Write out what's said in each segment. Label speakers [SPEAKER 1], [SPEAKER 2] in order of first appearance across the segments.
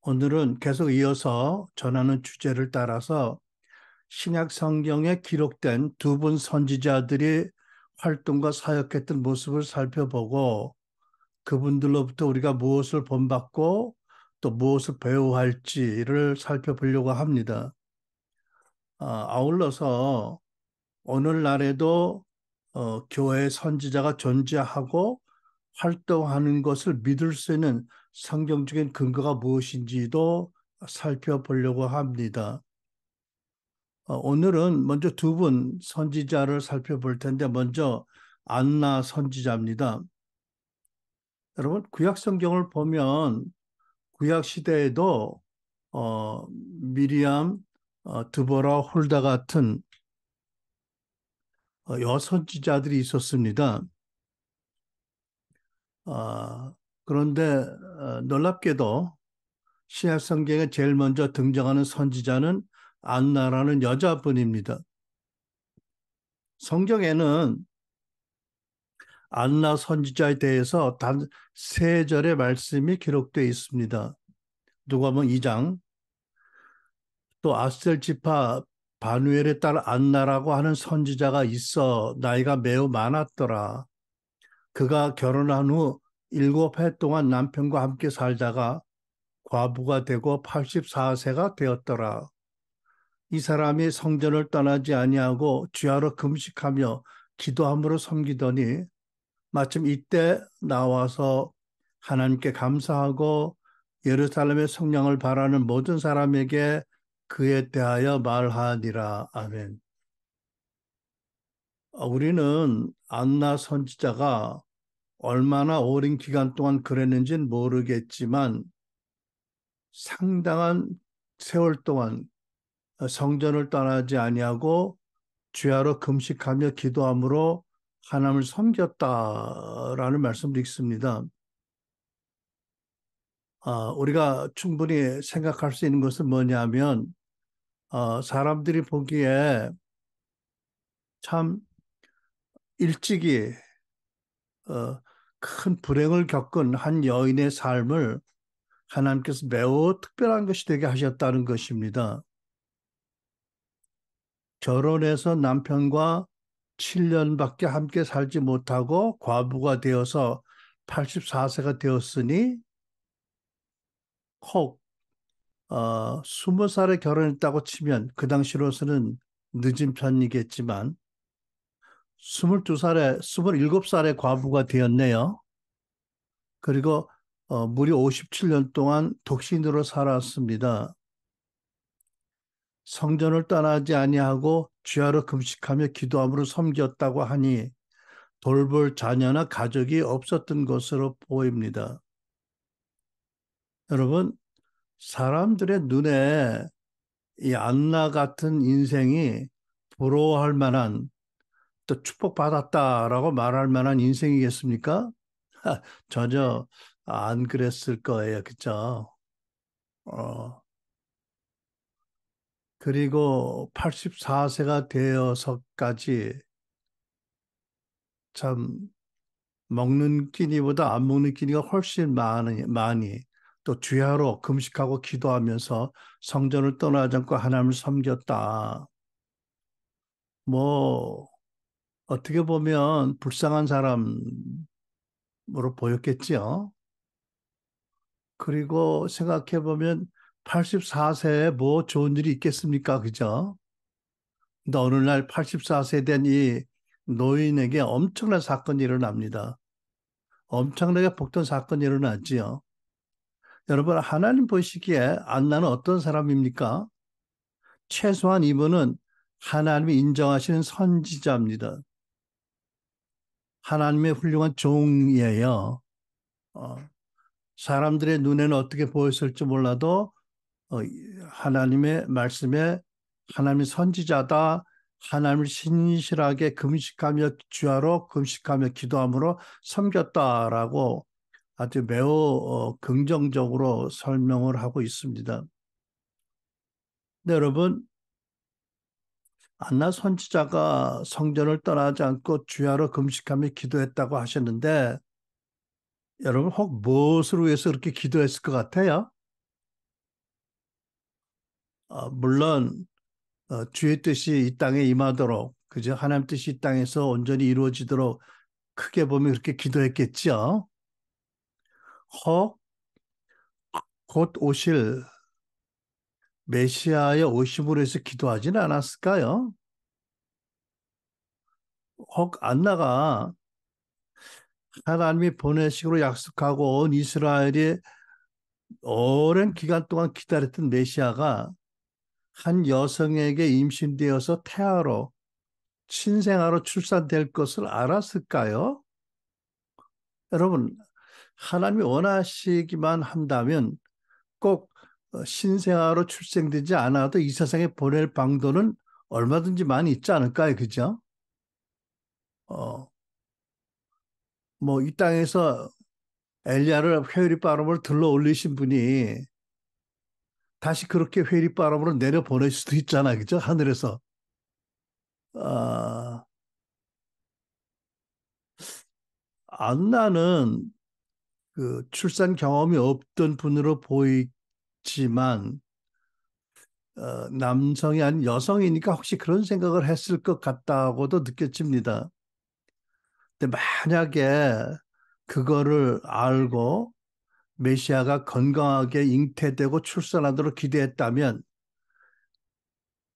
[SPEAKER 1] 오늘은 계속 이어서 전하는 주제를 따라서 신약 성경에 기록된 두 분 선지자들이 활동과 사역했던 모습을 살펴보고 그분들로부터 우리가 무엇을 본받고 또 무엇을 배워야 할지를 살펴보려고 합니다. 아울러서 오늘날에도 교회 선지자가 존재하고 활동하는 것을 믿을 수 있는 성경적인 근거가 무엇인지도 살펴보려고 합니다. 오늘은 먼저 두 분 선지자를 살펴볼 텐데 먼저 안나 선지자입니다. 여러분 구약 성경을 보면 구약 시대에도 미리암, 드보라, 홀다 같은 여선지자들이 있었습니다. 그런데 놀랍게도 신약 성경에 제일 먼저 등장하는 선지자는 안나라는 여자분입니다. 성경에는 안나 선지자에 대해서 단 세 절의 말씀이 기록되어 있습니다. 누가복음 2장, 또 아스텔 지파 바누엘의 딸 안나라고 하는 선지자가 있어 나이가 매우 많았더라. 그가 결혼한 후 7해 동안 남편과 함께 살다가 과부가 되고 84세가 되었더라. 이 사람이 성전을 떠나지 아니하고 주야로 금식하며 기도함으로 섬기더니 마침 이때 나와서 하나님께 감사하고 예루살렘의 성령을 바라는 모든 사람에게 그에 대하여 말하니라. 아멘. 우리는 안나 선지자가 얼마나 오랜 기간 동안 그랬는지는 모르겠지만 상당한 세월 동안 성전을 떠나지 아니하고 주야로 금식하며 기도함으로 하나님을 섬겼다라는 말씀을 읽습니다. 우리가 충분히 생각할 수 있는 것은 뭐냐면 사람들이 보기에 참 일찍이 큰 불행을 겪은 한 여인의 삶을 하나님께서 매우 특별한 것이 되게 하셨다는 것입니다. 결혼해서 남편과 7년밖에 함께 살지 못하고 과부가 되어서 84세가 되었으니 혹 20살에 결혼했다고 치면 그 당시로서는 늦은 편이겠지만 22살에 27살에 과부가 되었네요. 그리고 무려 57년 동안 독신으로 살았습니다. 성전을 떠나지 아니하고 주야로 금식하며 기도함으로 섬겼다고 하니 돌볼 자녀나 가족이 없었던 것으로 보입니다. 여러분, 사람들의 눈에 이 안나 같은 인생이 부러워할 만한 또 축복받았다라고 말할 만한 인생이겠습니까? 전혀 안 그랬을 거예요. 그죠? 어, 그리고 84세가 되어서까지 참 먹는 끼니보다 안 먹는 끼니가 훨씬 많이 또 주야로 금식하고 기도하면서 성전을 떠나지 않고 하나님을 섬겼다. 뭐 어떻게 보면 불쌍한 사람으로 보였겠지요. 그리고 생각해 보면 84세에 뭐 좋은 일이 있겠습니까? 그죠? 근데 어느 날 84세 된 이 노인에게 엄청난 사건이 일어납니다. 엄청나게 복된 사건이 일어났지요. 여러분, 하나님 보시기에 안나는 어떤 사람입니까? 최소한 이분은 하나님이 인정하시는 선지자입니다. 하나님의 훌륭한 종이에요. 어, 사람들의 눈에는 어떻게 보였을지 몰라도 어, 하나님의 말씀에 하나님의 선지자다. 하나님을 신실하게 금식하며 주야로 금식하며 기도함으로 섬겼다라고 아주 매우 긍정적으로 설명을 하고 있습니다. 네, 여러분, 안나 선지자가 성전을 떠나지 않고 주야로 금식하며 기도했다고 하셨는데 여러분 혹 무엇을 위해서 그렇게 기도했을 것 같아요? 물론 주의 뜻이 이 땅에 임하도록 그죠? 하나님 뜻이 이 땅에서 온전히 이루어지도록 크게 보면 그렇게 기도했겠죠. 혹 곧 오실 메시아의 오심으로 해서 기도하지는 않았을까요? 혹 안나가 하나님이 보내시기로 약속하고 온 이스라엘이 오랜 기간 동안 기다렸던 메시아가 한 여성에게 임신되어서 태아로 신생아로 출산될 것을 알았을까요? 여러분, 하나님이 원하시기만 한다면 꼭 신생아로 출생되지 않아도 이 세상에 보낼 방도는 얼마든지 많이 있지 않을까요? 그죠? 어, 뭐 이 땅에서 엘리야를 회오리바람을 들러 올리신 분이 다시 그렇게 회오리바람으로 내려 보낼 수도 있잖아요. 그죠? 하늘에서. 아, 안나는 그 출산 경험이 없던 분으로 보이지만 남성이 아닌 여성이니까 혹시 그런 생각을 했을 것 같다고도 느껴집니다. 근데 만약에 그거를 알고 메시아가 건강하게 잉태되고 출산하도록 기대했다면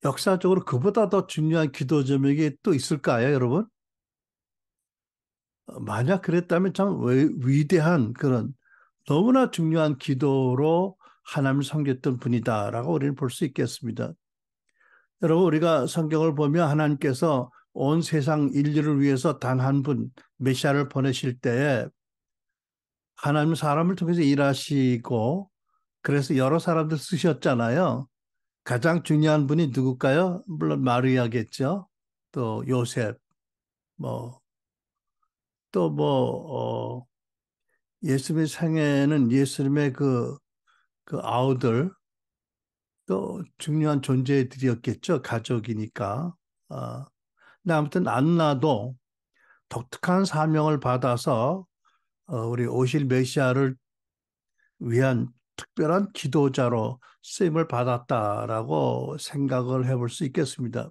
[SPEAKER 1] 역사적으로 그보다 더 중요한 기도 제목이 또 있을까요, 여러분? 만약 그랬다면 참 위대한 그런 너무나 중요한 기도로 하나님을 섬겼던 분이다라고 우리는 볼 수 있겠습니다. 여러분, 우리가 성경을 보면 하나님께서 온 세상 인류를 위해서 단 한 분, 메시아를 보내실 때에 하나님 사람을 통해서 일하시고 그래서 여러 사람들 쓰셨잖아요. 가장 중요한 분이 누굴까요? 물론 마리아겠죠. 또 요셉, 뭐, 또 뭐, 예수님의 생애는 예수님의 그 아우들, 또 중요한 존재들이었겠죠. 가족이니까. 아, 근데 아무튼 안나도 독특한 사명을 받아서 우리 오실 메시아를 위한 특별한 기도자로 쓰임을 받았다라고 생각을 해볼 수 있겠습니다.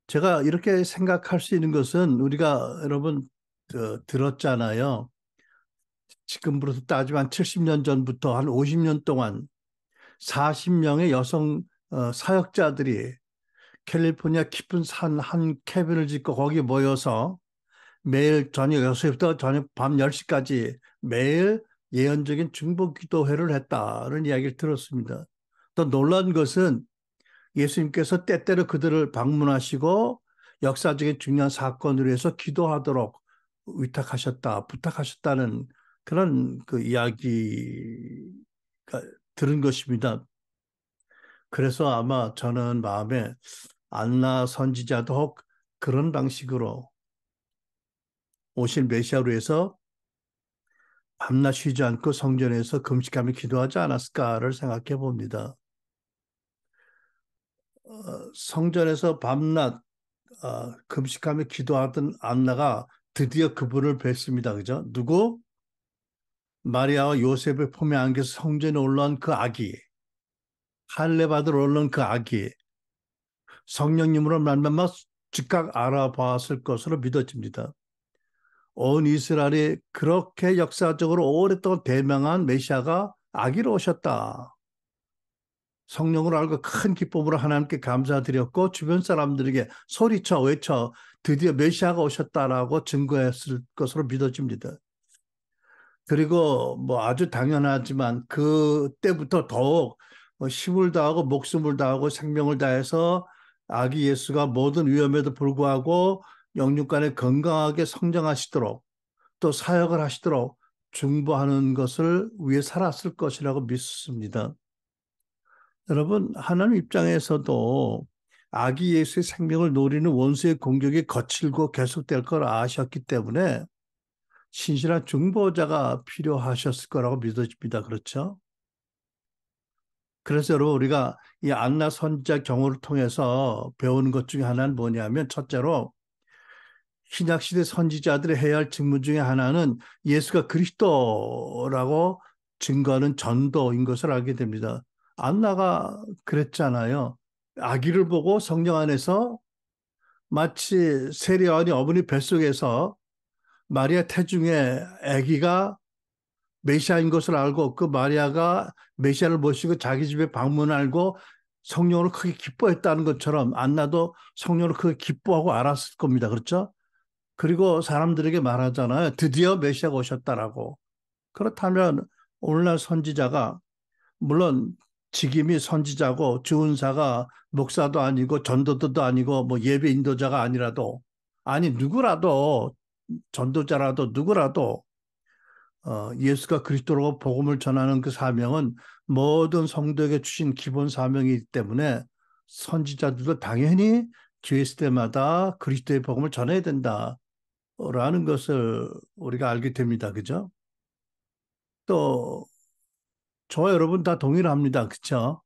[SPEAKER 1] 제가 이렇게 생각할 수 있는 것은 우리가 여러분 들었잖아요. 지금부터 따지면 70년 전부터 한 50년 동안 40명의 여성 사역자들이 캘리포니아 깊은 산 한 캐빈을 짓고 거기 모여서 매일 저녁 6시부터 저녁 밤 10시까지 매일 예언적인 중보 기도회를 했다는 이야기를 들었습니다. 또 놀란 것은 예수님께서 때때로 그들을 방문하시고 역사적인 중요한 사건을 위해서 기도하도록 위탁하셨다, 부탁하셨다는 그런 그 이야기가 들은 것입니다. 그래서 아마 저는 마음에 안나 선지자도 혹 그런 방식으로 오실 메시아로 해서 밤낮 쉬지 않고 성전에서 금식하며 기도하지 않았을까를 생각해 봅니다. 성전에서 밤낮 금식하며 기도하던 안나가 드디어 그분을 뵀습니다. 그죠? 누구? 마리아와 요셉의 품에 안겨서 성전에 올라온 그 아기, 할례 받으러 올라온 그 아기, 성령님으로 말미암아 즉각 알아봤을 것으로 믿어집니다. 온 이스라엘이 그렇게 역사적으로 오랫동안 대명한 메시아가 아기로 오셨다. 성령으로 알고 큰 기쁨으로 하나님께 감사드렸고 주변 사람들에게 소리쳐 외쳐 드디어 메시아가 오셨다라고 증거했을 것으로 믿어집니다. 그리고 뭐 아주 당연하지만 그때부터 더욱 힘을 다하고 목숨을 다하고 생명을 다해서 아기 예수가 모든 위험에도 불구하고 영육간에 건강하게 성장하시도록 또 사역을 하시도록 중보하는 것을 위해 살았을 것이라고 믿습니다. 여러분, 하나님 입장에서도 아기 예수의 생명을 노리는 원수의 공격이 거칠고 계속될 걸 아셨기 때문에 신실한 중보자가 필요하셨을 거라고 믿어집니다. 그렇죠? 그래서 여러분 우리가 이 안나 선지자 경우를 통해서 배우는 것 중에 하나는 뭐냐면 첫째로 신약시대 선지자들이 해야 할 직무 중에 하나는 예수가 그리스도라고 증거하는 전도인 것을 알게 됩니다. 안나가 그랬잖아요. 아기를 보고 성령 안에서 마치 세례요한이 어머니 뱃속에서 마리아 태중에 아기가 메시아인 것을 알고 그 마리아가 메시아를 모시고 자기 집에 방문을 알고 성령으로 크게 기뻐했다는 것처럼 안나도 성령으로 크게 기뻐하고 알았을 겁니다. 그렇죠? 그리고 사람들에게 말하잖아요. 드디어 메시아가 오셨다라고. 그렇다면 오늘날 선지자가 물론 직임이 선지자고 주은사가 목사도 아니고 전도도도 아니고 뭐 예배 인도자가 아니라도 아니 누구라도 전도자라도 누구라도 예수가 그리스도로 복음을 전하는 그 사명은 모든 성도에게 주신 기본 사명이기 때문에 선지자들도 당연히 기회 있을 때마다 그리스도의 복음을 전해야 된다라는 것을 우리가 알게 됩니다. 그죠? 또 저와 여러분 다 동의를 합니다. 그렇죠?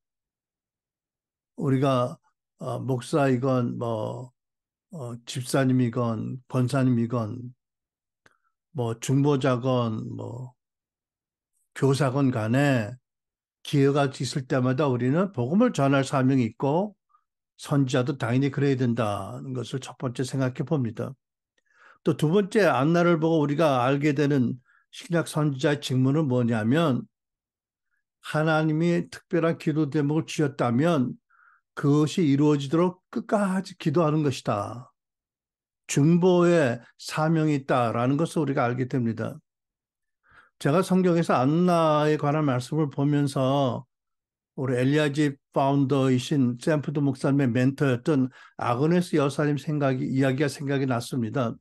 [SPEAKER 1] 우리가 목사이건 뭐 집사님이건 권사님이건 뭐 중보자건 뭐 교사건 간에 기회가 있을 때마다 우리는 복음을 전할 사명이 있고 선지자도 당연히 그래야 된다는 것을 첫 번째 생각해 봅니다. 또 두 번째 안나를 보고 우리가 알게 되는 신약 선지자의 직무는 뭐냐면 하나님이 특별한 기도 대목을 주셨다면 그것이 이루어지도록 끝까지 기도하는 것이다. 중보의 사명이 있다라는 것을 우리가 알게 됩니다. 제가 성경에서 안나에 관한 말씀을 보면서 우리 엘리야집 파운더이신 샘프드 목사님의 멘토였던 아그네스 여사님 이야기가 생각이 났습니다.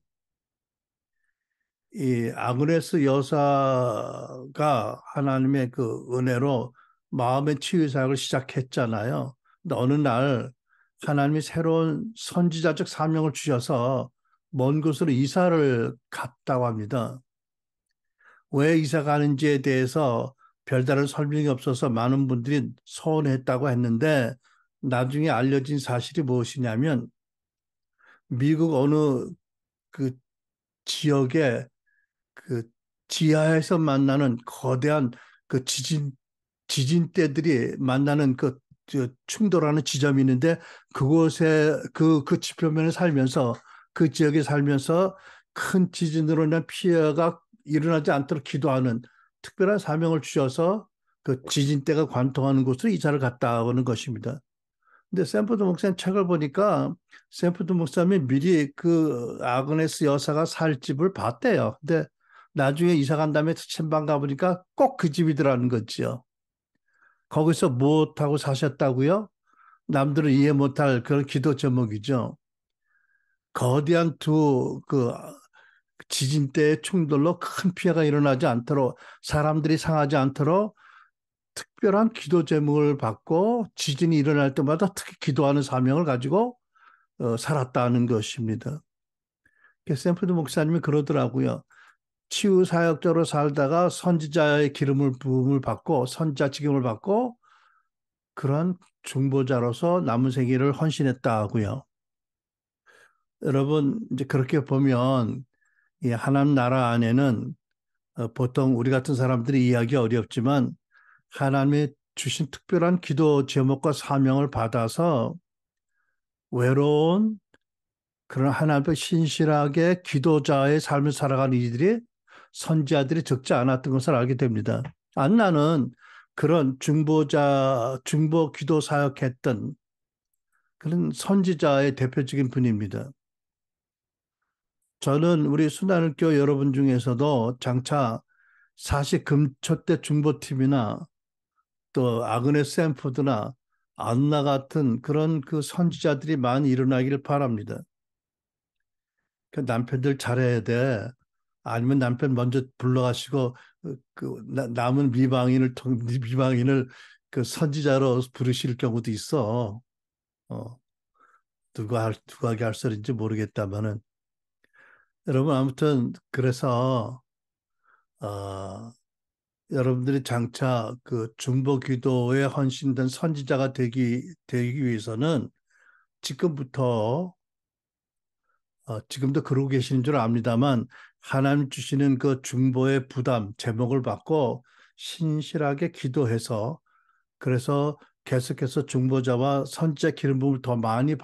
[SPEAKER 1] 이 아그네스 여사가 하나님의 그 은혜로 마음의 치유 사역을 시작했잖아요. 근데 어느 날 하나님이 새로운 선지자적 사명을 주셔서 먼 곳으로 이사를 갔다고 합니다. 왜 이사 가는지에 대해서 별다른 설명이 없어서 많은 분들이 서운했다고 했는데 나중에 알려진 사실이 무엇이냐면 미국 어느 그 지역에 그 지하에서 만나는 거대한 그 지진대들이 만나는 충돌하는 지점이 있는데 그곳에 그 지표면에 살면서 그 지역에 살면서 큰 지진으로 인한 피해가 일어나지 않도록 기도하는 특별한 사명을 주셔서 그 지진대가 관통하는 곳으로 이사를 갔다 오는 것입니다. 근데 샘프드 목사님 책을 보니까 샘프드 목사님이 미리 그 아그네스 여사가 살 집을 봤대요. 근데 나중에 이사 간 다음에 친방 가보니까 꼭 그 집이더라는 거지요. 거기서 무엇하고 사셨다고요? 남들은 이해 못할 그런 기도 제목이죠. 거대한 두 지진대의 충돌로 큰 피해가 일어나지 않도록 사람들이 상하지 않도록 특별한 기도 제목을 받고 지진이 일어날 때마다 특히 기도하는 사명을 가지고 살았다는 것입니다. 샘프드 목사님이 그러더라고요. 치유 사역자로 살다가 선지자의 기름을 부음을 받고 선지자 직임을 받고 그런 중보자로서 남은 생애를 헌신했다고요. 여러분 이제 그렇게 보면 이 하나님 나라 안에는 보통 우리 같은 사람들이 이해하기 어렵지만 하나님의 주신 특별한 기도 제목과 사명을 받아서 외로운 그런 하나님 앞에 신실하게 기도자의 삶을 살아가는 이들이 선지자들이 적지 않았던 것을 알게 됩니다. 안나는 그런 중보 기도 사역했던 그런 선지자의 대표적인 분입니다. 저는 우리 순환을교 여러분 중에서도 장차 40금초대 중보팀이나 또 아그네스 샘포드나 안나 같은 그런 그 선지자들이 많이 일어나기를 바랍니다. 그 남편들 잘해야 돼. 아니면 남편 먼저 불러가시고 남은 미방인을 그 선지자로 부르실 경우도 있어. 어, 누가 하게 할 소리인지 모르겠다마는 여러분 아무튼 그래서 어, 여러분들이 장차 그 중보 기도에 헌신된 선지자가 되기 위해서는 지금부터 지금도 그러고 계시는 줄 압니다만 하나님 주시는 그 중보의 부담, 제목을 받고 신실하게 기도해서 그래서 계속해서 중보자와 선지자 기름 부음을 더 많이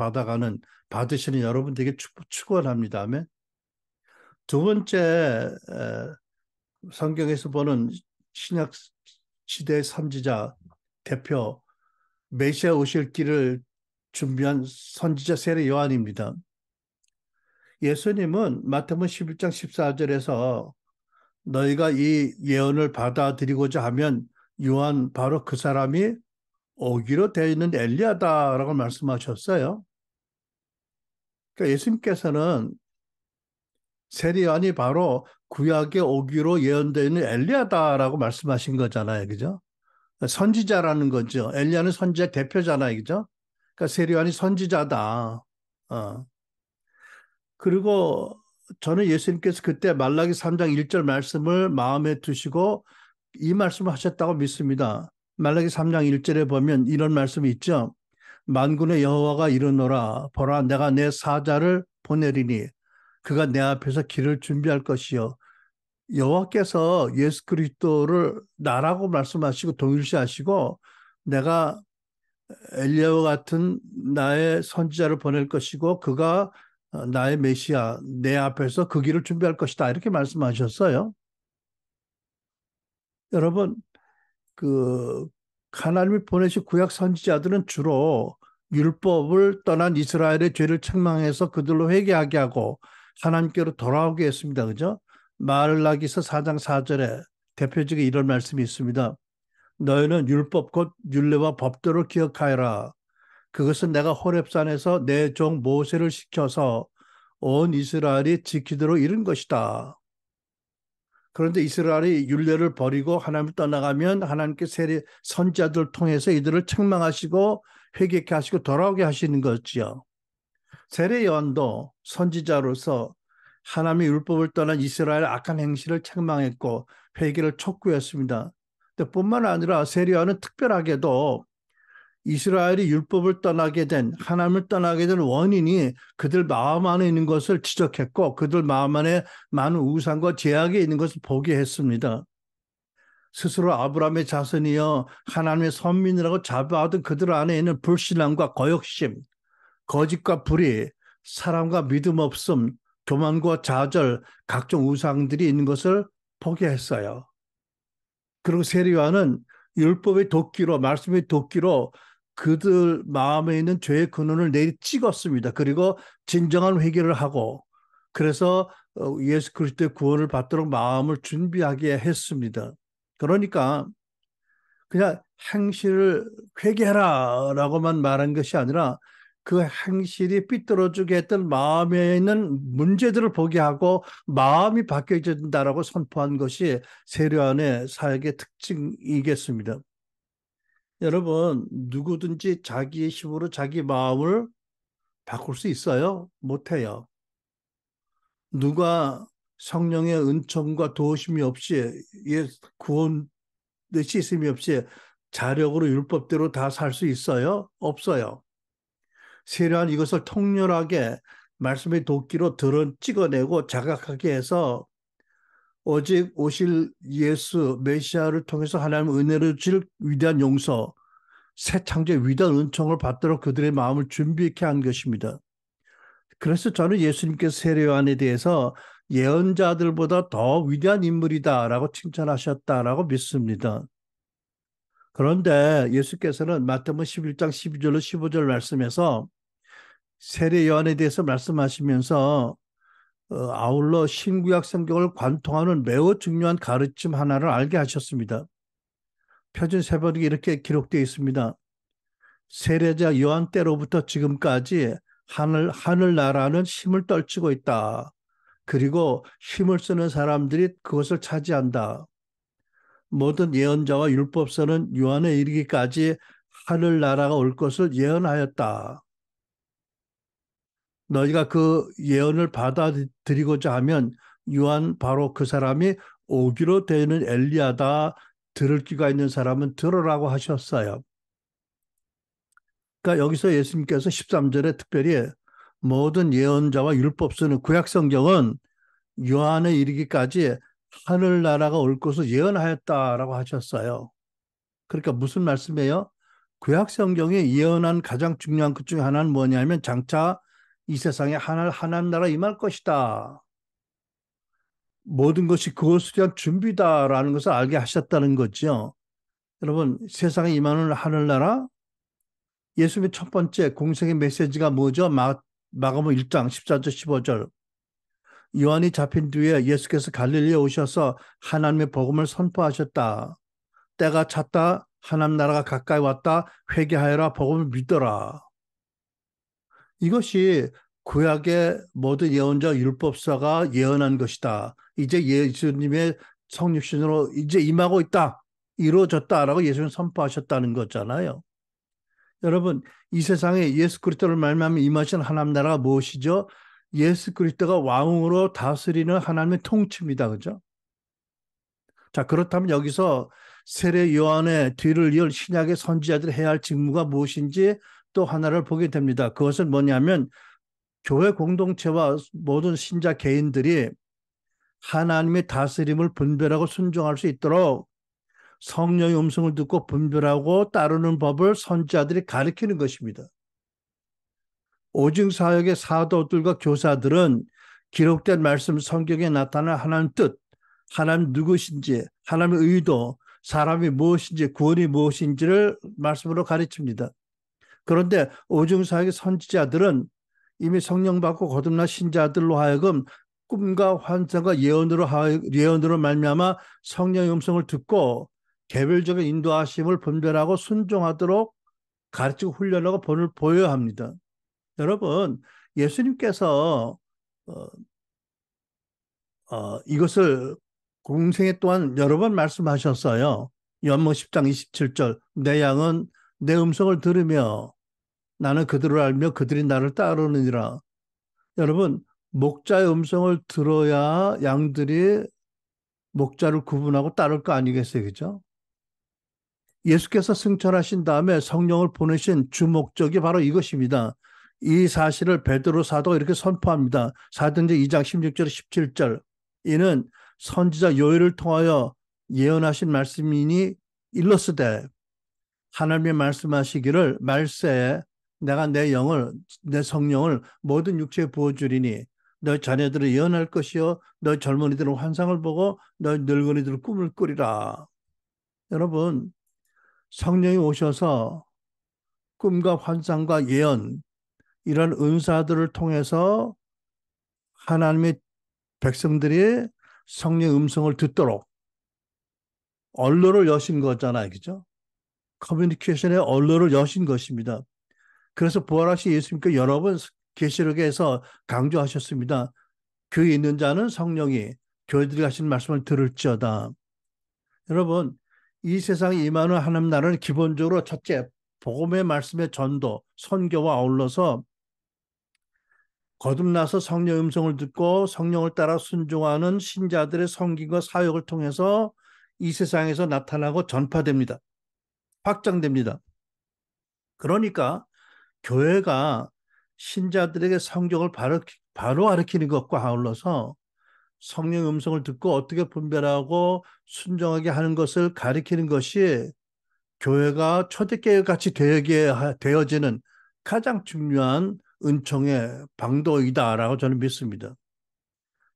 [SPEAKER 1] 받으시는 여러분 되게 축원합니다. 아멘. 두 번째 성경에서 보는 신약 시대 선지자 대표 메시아 오실 길을 준비한 선지자 세례 요한입니다. 예수님은 마태복음 11장 14절에서 너희가 이 예언을 받아들이고자 하면 요한 바로 그 사람이 오기로 되어 있는 엘리야다라고 말씀하셨어요. 그러니까 예수님께서는 세례 요한이 바로 구약에 오기로 예언되어 있는 엘리야다라고 말씀하신 거잖아요. 그죠? 선지자라는 거죠. 엘리야는 선지자 대표잖아요. 그죠? 그러니까 세례 요한이 선지자다. 어. 그리고 저는 예수님께서 그때 말라기 3장 1절 말씀을 마음에 두시고 이 말씀을 하셨다고 믿습니다. 말라기 3장 1절에 보면 이런 말씀이 있죠. 만군의 여호와가 이르노라 보라 내가 내 사자를 보내리니 그가 내 앞에서 길을 준비할 것이요. 여호와께서 예수 그리스도를 나라고 말씀하시고 동일시하시고 내가 엘리야와 같은 나의 선지자를 보낼 것이고 그가 나의 메시아 내 앞에서 그 길을 준비할 것이다 이렇게 말씀하셨어요. 여러분 그 하나님이 보내신 구약 선지자들은 주로 율법을 떠난 이스라엘의 죄를 책망해서 그들로 회개하게 하고 하나님께로 돌아오게 했습니다. 그죠? 말라기서 4장 4절에 대표적인 이런 말씀이 있습니다. 너희는 율법 곧 율례와 법도를 기억하여라. 그것은 내가 호렙산에서 내 종 모세를 시켜서 온 이스라엘이 지키도록 이룬 것이다. 그런데 이스라엘이 율례를 버리고 하나님을 떠나가면 하나님께 세례 선지자들을 통해서 이들을 책망하시고 회개케 하시고 돌아오게 하시는 거지요. 세례 요한도 선지자로서 하나님의 율법을 떠난 이스라엘 악한 행실을 책망했고 회개를 촉구했습니다. 뿐만 아니라 세례 요한은 특별하게도 이스라엘이 율법을 떠나게 된 하나님을 떠나게 된 원인이 그들 마음 안에 있는 것을 지적했고 그들 마음 안에 많은 우상과 죄악이 있는 것을 보게 했습니다. 스스로 아브라함의 자손이여 하나님의 선민이라고 자부하던 그들 안에 있는 불신앙과 거역심, 거짓과 불의, 사랑과 믿음 없음, 교만과 좌절, 각종 우상들이 있는 것을 보게 했어요. 그리고 세례 요한은 율법의 도끼로 말씀의 도끼로 그들 마음에 있는 죄의 근원을 내리 찍었습니다. 그리고 진정한 회개를 하고 그래서 예수 그리스도의 구원을 받도록 마음을 준비하게 했습니다. 그러니까 그냥 행실을 회개하라라고만 말한 것이 아니라 그 행실이 삐뚤어지게 했던 마음에 있는 문제들을 보게 하고 마음이 바뀌어진다라고 선포한 것이 세례요한의 사역의 특징이겠습니다. 여러분 누구든지 자기 힘으로 자기 마음을 바꿀 수 있어요? 못해요. 누가 성령의 은총과 도우심이 없이 구원의 시스템이 없이 자력으로 율법대로 다 살 수 있어요? 없어요. 세례요한 이것을 통렬하게 말씀의 도끼로 찍어내고 자각하게 해서 오직 오실 예수 메시아를 통해서 하나님 은혜를 줄 위대한 용서 새 창조의 위대한 은총을 받도록 그들의 마음을 준비케 한 것입니다. 그래서 저는 예수님께서 세례요한에 대해서 예언자들보다 더 위대한 인물이다라고 칭찬하셨다라고 믿습니다. 그런데 예수께서는 마태복음 11장 12절로 15절 말씀에서 세례 요한에 대해서 말씀하시면서 아울러 신구약 성경을 관통하는 매우 중요한 가르침 하나를 알게 하셨습니다. 표준 세번역에 이렇게 기록되어 있습니다. 세례자 요한 때로부터 지금까지 하늘나라는 힘을 떨치고 있다. 그리고 힘을 쓰는 사람들이 그것을 차지한다. 모든 예언자와 율법서는 요한에 이르기까지 하늘나라가 올 것을 예언하였다. 너희가 그 예언을 받아들이고자 하면 요한 바로 그 사람이 오기로 되는 엘리야다. 들을 귀가 있는 사람은 들으라고 하셨어요. 그러니까 여기서 예수님께서 13절에 특별히 모든 예언자와 율법서는 구약 성경은 요한에 이르기까지 하늘나라가 올 것을 예언하였다라고 하셨어요. 그러니까 무슨 말씀이에요? 구약 성경이 예언한 가장 중요한 것 중에 하나는 뭐냐면 장차 이 세상에 하나님 나라 임할 것이다. 모든 것이 그것을 위한 준비다라는 것을 알게 하셨다는 거죠. 여러분, 세상에 임하는 하늘나라, 예수님의 첫 번째 공생의 메시지가 뭐죠? 마가복음 1장 14절 15절. 요한이 잡힌 뒤에 예수께서 갈릴리에 오셔서 하나님의 복음을 선포하셨다. 때가 찼다. 하나님 나라가 가까이 왔다. 회개하여라. 복음을 믿어라. 이것이 구약의 모든 예언자 율법사가 예언한 것이다. 이제 예수님의 성육신으로 이제 임하고 있다. 이루어졌다라고 예수님 선포하셨다는 거잖아요. 여러분, 이 세상에 예수 그리스도를 말미암아 임하신 하나님 나라가 무엇이죠? 예수 그리스도가 왕으로 다스리는 하나님의 통치입니다. 그죠? 자, 그렇다면 여기서 세례 요한의 뒤를 이을 신약의 선지자들이 해야 할 직무가 무엇인지 또 하나를 보게 됩니다. 그것은 뭐냐면 교회 공동체와 모든 신자 개인들이 하나님의 다스림을 분별하고 순종할 수 있도록 성령의 음성을 듣고 분별하고 따르는 법을 선지자들이 가르치는 것입니다. 오직 사역의 사도들과 교사들은 기록된 말씀 성경에 나타난 하나님 뜻, 하나님 누구신지, 하나님의 의도, 사람이 무엇인지, 구원이 무엇인지를 말씀으로 가르칩니다. 그런데 오직 사역의 선지자들은 이미 성령 받고 거듭난 신자들로 하여금 꿈과 환상과 예언으로 말미암아 성령의 음성을 듣고 개별적인 인도하심을 분별하고 순종하도록 가르치고 훈련하고 본을 보여야 합니다. 여러분, 예수님께서 어, 이것을 공생애 동안 여러 번 말씀하셨어요. 요한복음 10장 27절 내 양은 내 음성을 들으며 나는 그들을 알며 그들이 나를 따르느니라. 여러분, 목자의 음성을 들어야 양들이 목자를 구분하고 따를 거 아니겠어요? 그죠? 예수께서 승천하신 다음에 성령을 보내신 주 목적이 바로 이것입니다. 이 사실을 베드로 사도가 이렇게 선포합니다. 사도행전 2장 16절 17절. 이는 선지자 요엘을 통하여 예언하신 말씀이니 일러스되 하나님의 말씀하시기를 말세에 내가 내 성령을 모든 육체에 부어주리니 너희 자녀들을 예언할 것이요 너희 젊은이들은 환상을 보고 너희 늙은이들은 꿈을 꾸리라. 여러분, 성령이 오셔서 꿈과 환상과 예언 이런 은사들을 통해서 하나님의 백성들이 성령의 음성을 듣도록 언로를 여신 거잖아요. 그죠? 커뮤니케이션의 언로를 여신 것입니다. 그래서 부활하신 예수님께 여러 번 계시록에서 강조하셨습니다. 그 있는 자는 성령이 교회들이 하신 말씀을 들을지어다. 여러분, 이 세상에 임하는 하나님 나라는 기본적으로 첫째, 복음의 말씀의 전도, 선교와 아울러서 거듭나서 성령의 음성을 듣고 성령을 따라 순종하는 신자들의 섬김과 사역을 통해서 이 세상에서 나타나고 전파됩니다. 확장됩니다. 그러니까 교회가 신자들에게 성경을 바로 가르치는 것과 아울러서 성령의 음성을 듣고 어떻게 분별하고 순종하게 하는 것을 가르치는 것이 교회가 초대교회 같이 되어지는 가장 중요한 은총의 방도이다라고 저는 믿습니다.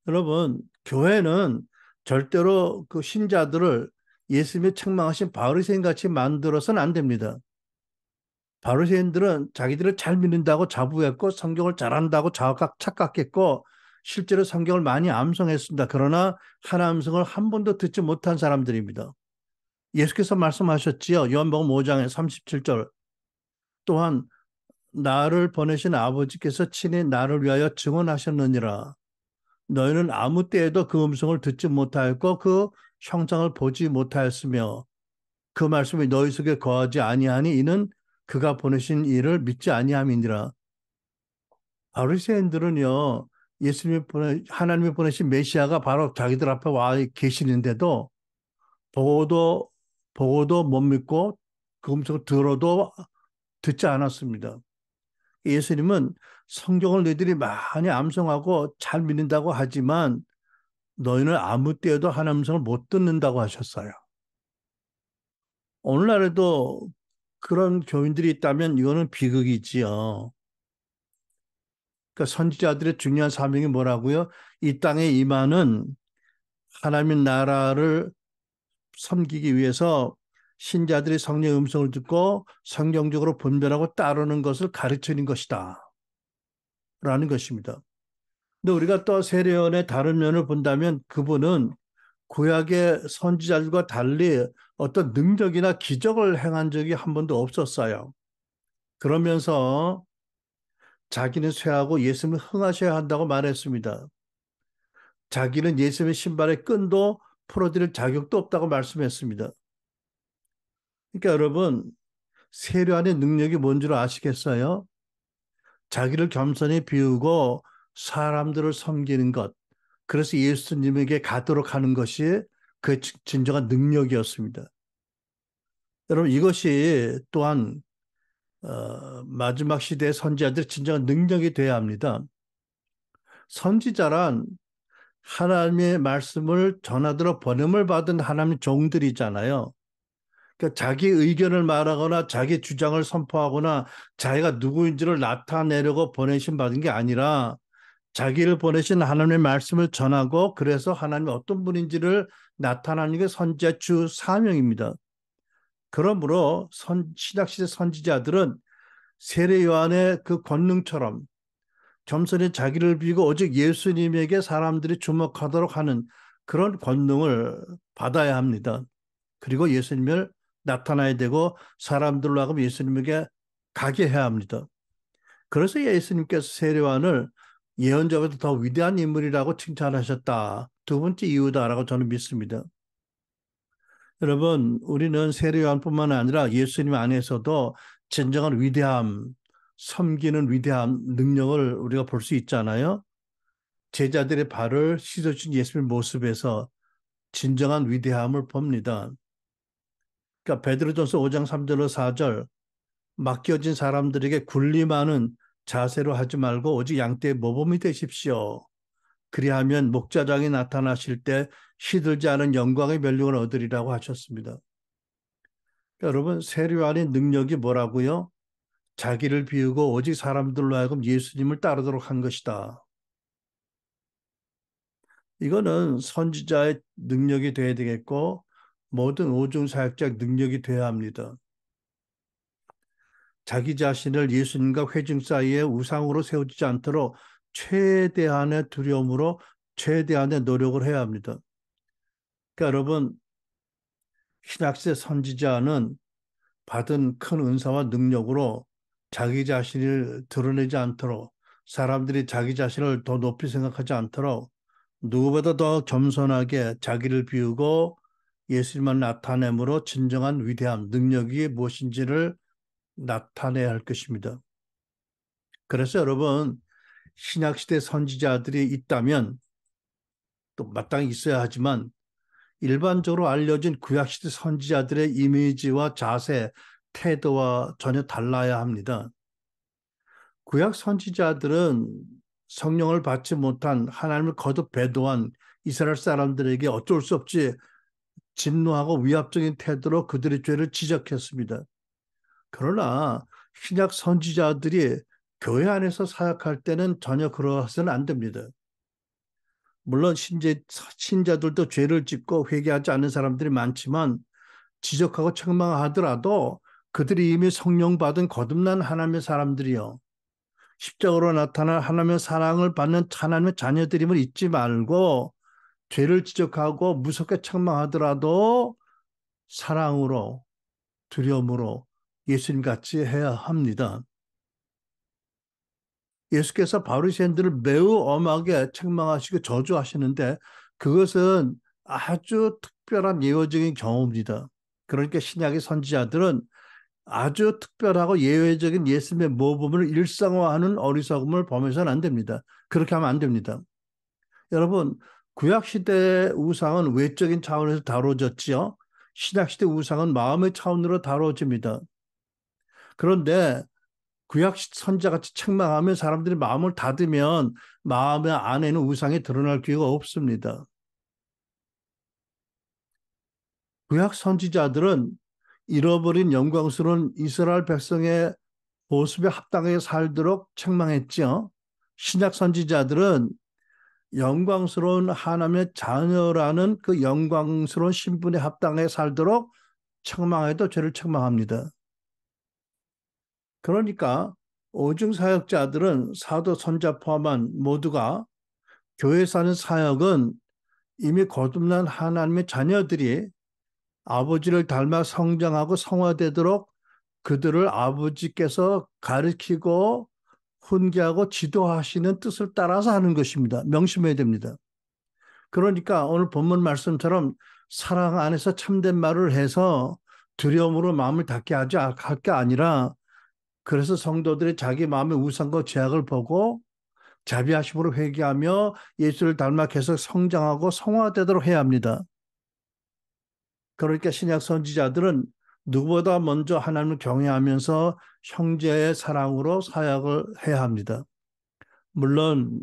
[SPEAKER 1] 여러분, 교회는 절대로 그 신자들을 예수님의 책망하신 바리새인 같이 만들어서는 안 됩니다. 바리새인들은 자기들을 잘 믿는다고 자부했고 성경을 잘한다고 착각했고 실제로 성경을 많이 암송했습니다. 그러나 하나님 음성을 한 번도 듣지 못한 사람들입니다. 예수께서 말씀하셨지요. 요한복음 5장에 37절. 또한 나를 보내신 아버지께서 친히 나를 위하여 증언하셨느니라. 너희는 아무 때에도 그 음성을 듣지 못하였고 그 형상을 보지 못하였으며 그 말씀이 너희 속에 거하지 아니하니 이는 그가 보내신 이를 믿지 아니함이니라. 바리새인들은요, 하나님이 보내신 메시아가 바로 자기들 앞에 와 계시는데도 보고도 못 믿고 그 음성을 들어도 듣지 않았습니다. 예수님은 성경을 너희들이 많이 암송하고 잘 믿는다고 하지만 너희는 아무 때에도 하나님 음성을 못 듣는다고 하셨어요. 오늘날에도 그런 교인들이 있다면 이거는 비극이지요. 그러니까 선지자들의 중요한 사명이 뭐라고요? 이 땅에 임하는 하나님의 나라를 섬기기 위해서 신자들이 성령의 음성을 듣고 성경적으로 분별하고 따르는 것을 가르치는 것이다. 라는 것입니다. 근데 우리가 또 세례요한의 다른 면을 본다면 그분은 구약의 선지자들과 달리 어떤 능력이나 기적을 행한 적이 한 번도 없었어요. 그러면서 자기는 쇠하고 예수님을 흥하셔야 한다고 말했습니다. 자기는 예수님의 신발의 끈도 풀어드릴 자격도 없다고 말씀했습니다. 그러니까 여러분, 세례요한의 능력이 뭔 줄 아시겠어요? 자기를 겸손히 비우고 사람들을 섬기는 것. 그래서 예수님에게 가도록 하는 것이 그 진정한 능력이었습니다. 여러분, 이것이 또한 마지막 시대의 선지자들의 진정한 능력이 되어야 합니다. 선지자란 하나님의 말씀을 전하도록 번음을 받은 하나님의 종들이잖아요. 그러니까 자기 의견을 말하거나 자기 주장을 선포하거나 자기가 누구인지를 나타내려고 보내신 받은 게 아니라 자기를 보내신 하나님의 말씀을 전하고 그래서 하나님이 어떤 분인지를 나타내는 게 선지자 주 사명입니다. 그러므로 신약시대 선지자들은 세례 요한의 그 권능처럼 겸손히 자기를 비고 오직 예수님에게 사람들이 주목하도록 하는 그런 권능을 받아야 합니다. 그리고 예수님을 나타나야 되고 사람들로 하여금 예수님에게 가게 해야 합니다. 그래서 예수님께서 세례 요한을 예언자보다 더 위대한 인물이라고 칭찬하셨다. 두 번째 이유다라고 저는 믿습니다. 여러분, 우리는 세례 요한뿐만 아니라 예수님 안에서도 진정한 위대함, 섬기는 위대함, 능력을 우리가 볼 수 있잖아요. 제자들의 발을 씻어준 예수님의 모습에서 진정한 위대함을 봅니다. 그러니까 베드로전서 5장 3절로 4절 맡겨진 사람들에게 군림하는 자세로 하지 말고 오직 양떼의 모범이 되십시오. 그리하면 목자장이 나타나실 때 시들지 않은 영광의 면류관을 얻으리라고 하셨습니다. 그러니까 여러분, 세례요한의 능력이 뭐라고요? 자기를 비우고 오직 사람들로 하여금 예수님을 따르도록 한 것이다. 이거는 선지자의 능력이 돼야 되겠고 모든 오중사역자의 능력이 돼야 합니다. 자기 자신을 예수님과 회중 사이에 우상으로 세우지 않도록 최대한의 두려움으로 최대한의 노력을 해야 합니다. 그러니까 여러분, 신약시대 선지자는 받은 큰 은사와 능력으로 자기 자신을 드러내지 않도록 사람들이 자기 자신을 더 높이 생각하지 않도록 누구보다 더 겸손하게 자기를 비우고 예수님만 나타냄으로 진정한 위대함, 능력이 무엇인지를 나타내야 할 것입니다. 그래서 여러분, 신약시대 선지자들이 있다면 또 마땅히 있어야 하지만 일반적으로 알려진 구약시대 선지자들의 이미지와 자세, 태도와 전혀 달라야 합니다. 구약 선지자들은 성령을 받지 못한 하나님을 거듭 배도한 이스라엘 사람들에게 어쩔 수 없이 진노하고 위압적인 태도로 그들의 죄를 지적했습니다. 그러나 신약 선지자들이 교회 안에서 사역할 때는 전혀 그러서는 안 됩니다. 물론 신자들도 죄를 짓고 회개하지 않는 사람들이 많지만 지적하고 책망하더라도 그들이 이미 성령 받은 거듭난 하나님의 사람들이요. 십자가로 나타난 하나님의 사랑을 받는 하나님의 자녀들임을 잊지 말고 죄를 지적하고 무섭게 책망하더라도 사랑으로 두려움으로 예수님 같이 해야 합니다. 예수께서 바리새인들을 매우 엄하게 책망하시고 저주하시는데 그것은 아주 특별한 예외적인 경우입니다. 그러니까 신약의 선지자들은 아주 특별하고 예외적인 예수님의 모범을 일상화하는 어리석음을 범해서는 안 됩니다. 그렇게 하면 안 됩니다. 여러분, 구약시대의 우상은 외적인 차원에서 다뤄졌지요. 신약시대 우상은 마음의 차원으로 다뤄집니다. 그런데 구약 선자같이 책망하면 사람들이 마음을 닫으면 마음의 안에는 우상이 드러날 기회가 없습니다. 구약 선지자들은 잃어버린 영광스러운 이스라엘 백성의 보습에 합당하게 살도록 책망했죠. 신약 선지자들은 영광스러운 하나님의 자녀라는 그 영광스러운 신분에 합당하게 살도록 책망해도 죄를 책망합니다. 그러니까 오중 사역자들은 사도 선자 포함한 모두가 교회 사는 사역은 이미 거듭난 하나님의 자녀들이 아버지를 닮아 성장하고 성화되도록 그들을 아버지께서 가르치고 훈계하고 지도하시는 뜻을 따라서 하는 것입니다. 명심해야 됩니다. 그러니까 오늘 본문 말씀처럼 사랑 안에서 참된 말을 해서 두려움으로 마음을 닫게 하지 할 게 아니라 그래서 성도들이 자기 마음의 우상과 죄악을 보고 자비하심으로 회개하며 예수를 닮아 계속 성장하고 성화되도록 해야 합니다. 그러니까 신약 선지자들은 누구보다 먼저 하나님을 경외하면서 형제의 사랑으로 사역을 해야 합니다. 물론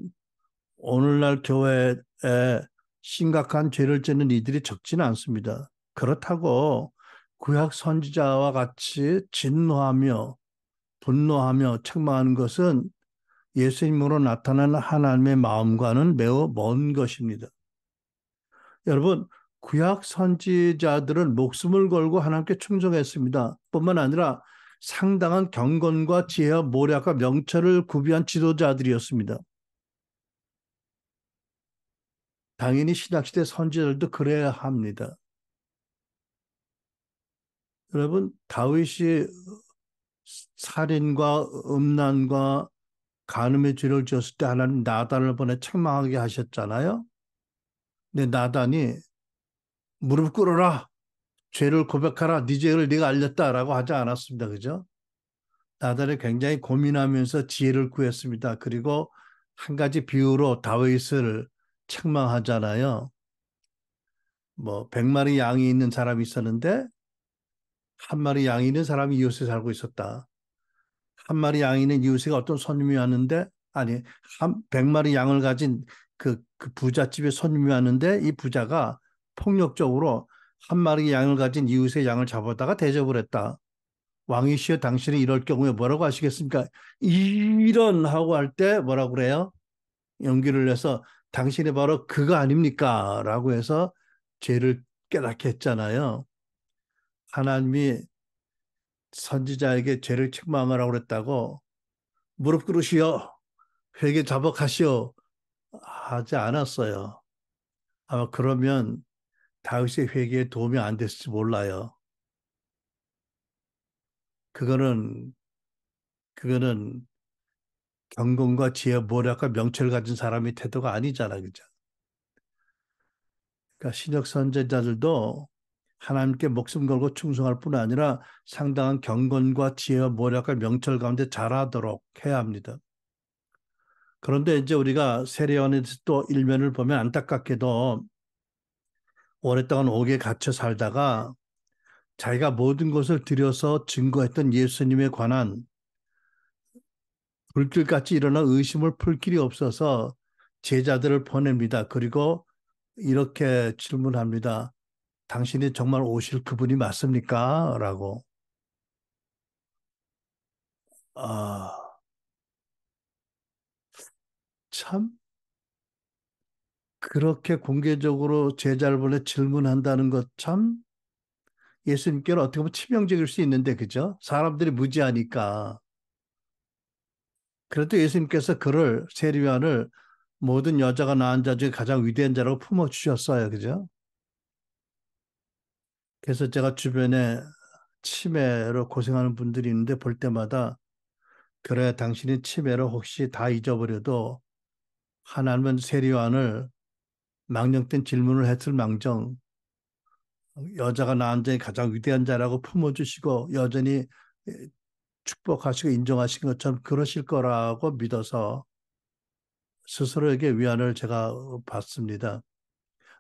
[SPEAKER 1] 오늘날 교회에 심각한 죄를 짓는 이들이 적지는 않습니다. 그렇다고 구약 선지자와 같이 진노하며 분노하며 책망하는 것은 예수님으로 나타난 하나님의 마음과는 매우 먼 것입니다. 여러분, 구약 선지자들은 목숨을 걸고 하나님께 충성했습니다. 뿐만 아니라 상당한 경건과 지혜와 모략과 명철을 구비한 지도자들이었습니다. 당연히 신약시대 선지자들도 그래야 합니다. 여러분, 다윗이 살인과 음란과 간음의 죄를 지었을 때 하나님 나단을 보내 책망하게 하셨잖아요. 근데 나단이 무릎 꿇어라. 죄를 고백하라. 네 죄를 네가 알렸다라고 하지 않았습니다. 그죠? 나단이 굉장히 고민하면서 지혜를 구했습니다. 그리고 한 가지 비유로 다윗을 책망하잖아요. 뭐 100마리 양이 있는 사람이 있었는데 한 마리 양이 있는 사람이 이웃에 살고 있었다. 한 마리 양이 있는 이웃에 어떤 손님이 왔는데 아니 100마리 양을 가진 그 부잣집에 손님이 왔는데 이 부자가 폭력적으로 한 마리 양을 가진 이웃의 양을 잡아다가 대접을 했다. 왕이시여 당신이 이럴 경우에 뭐라고 하시겠습니까? 이런 하고 할 때 뭐라고 그래요? 용기를 내서 당신이 바로 그거 아닙니까? 라고 해서 죄를 깨닫게 했잖아요. 하나님이 선지자에게 죄를 책망하라고 그랬다고 무릎 꿇으시오. 회개 자복하시오. 하지 않았어요. 아마 그러면 다윗의 회개에 도움이 안 됐을지 몰라요. 그거는 경건과 지혜, 모략과 명철 가진 사람의 태도가 아니잖아, 그죠? 그러니까 신약 선지자들도 하나님께 목숨 걸고 충성할 뿐 아니라 상당한 경건과 지혜와 모략과 명철 가운데 자라도록 해야 합니다. 그런데 이제 우리가 세례요한의 또 일면을 보면 안타깝게도 오랫동안 옥에 갇혀 살다가 자기가 모든 것을 들여서 증거했던 예수님에 관한 불길같이 일어난 의심을 풀 길이 없어서 제자들을 보냅니다. 그리고 이렇게 질문합니다. 당신이 정말 오실 그분이 맞습니까? 라고. 아, 참, 그렇게 공개적으로 제자를 보내 질문한다는 것 참, 예수님께는 어떻게 보면 치명적일 수 있는데, 그죠? 사람들이 무지하니까. 그래도 예수님께서 그를, 세리요한을 모든 여자가 낳은 자 중에 가장 위대한 자라고 품어주셨어요. 그죠? 그래서 제가 주변에 치매로 고생하는 분들이 있는데 볼 때마다 그래 당신이 치매로 혹시 다 잊어버려도 하나님은 세리요한을 망령된 질문을 했을 망정 여자가 낳은 자의 가장 위대한 자라고 품어주시고 여전히 축복하시고 인정하신 것처럼 그러실 거라고 믿어서 스스로에게 위안을 제가 받습니다.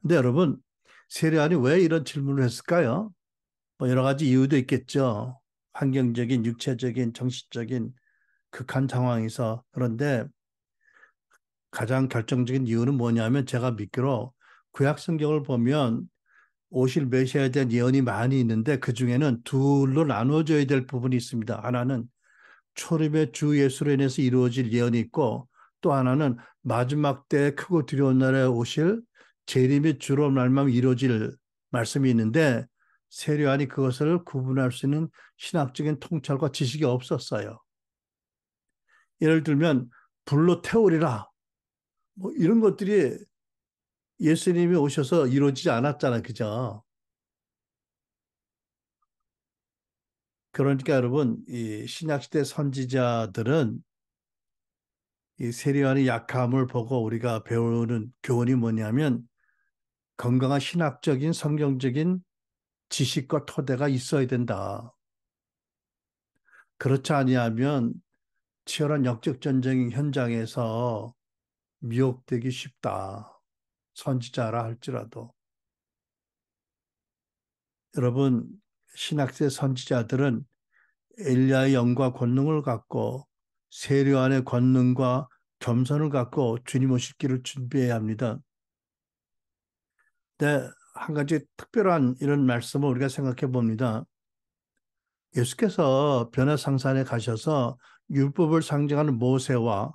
[SPEAKER 1] 근데 여러분 세리요한이 왜 이런 질문을 했을까요? 뭐 여러 가지 이유도 있겠죠. 환경적인, 육체적인, 정신적인 극한 상황에서. 그런데 가장 결정적인 이유는 뭐냐면 제가 믿기로 구약 성경을 보면 오실 메시아에 대한 예언이 많이 있는데 그 중에는 둘로 나눠져야 될 부분이 있습니다. 하나는 초림의 주 예수로 인해서 이루어질 예언이 있고 또 하나는 마지막 때 크고 두려운 날에 오실 재림의 주로 날만 이루어질 말씀이 있는데 세례요한이 그것을 구분할 수 있는 신학적인 통찰과 지식이 없었어요. 예를 들면 불로 태우리라 뭐 이런 것들이 예수님이 오셔서 이루어지지 않았잖아요. 그죠? 그러니까 여러분 이 신약시대 선지자들은 이 세례요한의 약함을 보고 우리가 배우는 교훈이 뭐냐면 건강한 신학적인 성경적인 지식과 토대가 있어야 된다. 그렇지 아니하면 치열한 역적 전쟁 현장에서 미혹되기 쉽다. 선지자라 할지라도. 여러분 신학세 선지자들은 엘리야의 영과 권능을 갖고 세례요한의 권능과 겸손을 갖고 주님 오실 길을 준비해야 합니다. 네, 한 가지 특별한 이런 말씀을 우리가 생각해 봅니다. 예수께서 변화상산에 가셔서 율법을 상징하는 모세와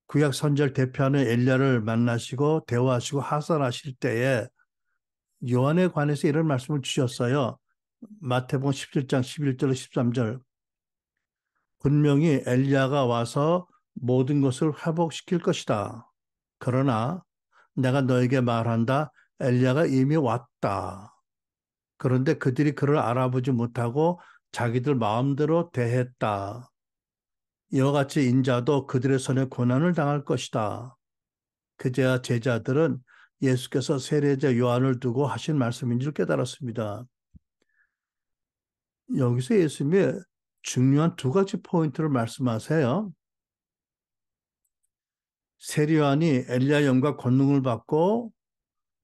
[SPEAKER 1] 구약 선지자를 대표하는 엘리야를 만나시고 대화하시고 하산하실 때에 요한에 관해서 이런 말씀을 주셨어요. 마태복음 17장 11절 13절 분명히 엘리야가 와서 모든 것을 회복시킬 것이다. 그러나 내가 너에게 말한다. 엘리야가 이미 왔다. 그런데 그들이 그를 알아보지 못하고 자기들 마음대로 대했다. 이와 같이 인자도 그들의 손에 고난을 당할 것이다. 그제야 제자들은 예수께서 세례자 요한을 두고 하신 말씀인 줄 깨달았습니다. 여기서 예수님이 중요한 두 가지 포인트를 말씀하세요. 세례 요한이 엘리야 영과 권능을 받고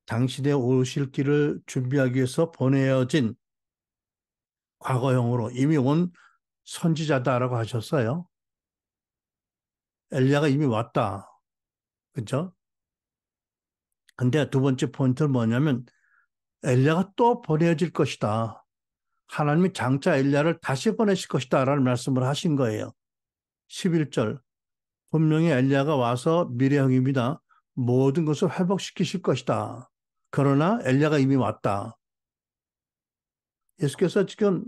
[SPEAKER 1] 당신의 오실 길을 준비하기 위해서 보내어진 과거형으로 이미 온 선지자다라고 하셨어요. 엘리야가 이미 왔다. 그죠? 근데 두 번째 포인트는 뭐냐면 엘리야가 또 보내질 것이다. 하나님이 장차 엘리야를 다시 보내실 것이다 라는 말씀을 하신 거예요. 11절 분명히 엘리야가 와서 미래형입니다. 모든 것을 회복시키실 것이다. 그러나 엘리야가 이미 왔다. 예수께서 지금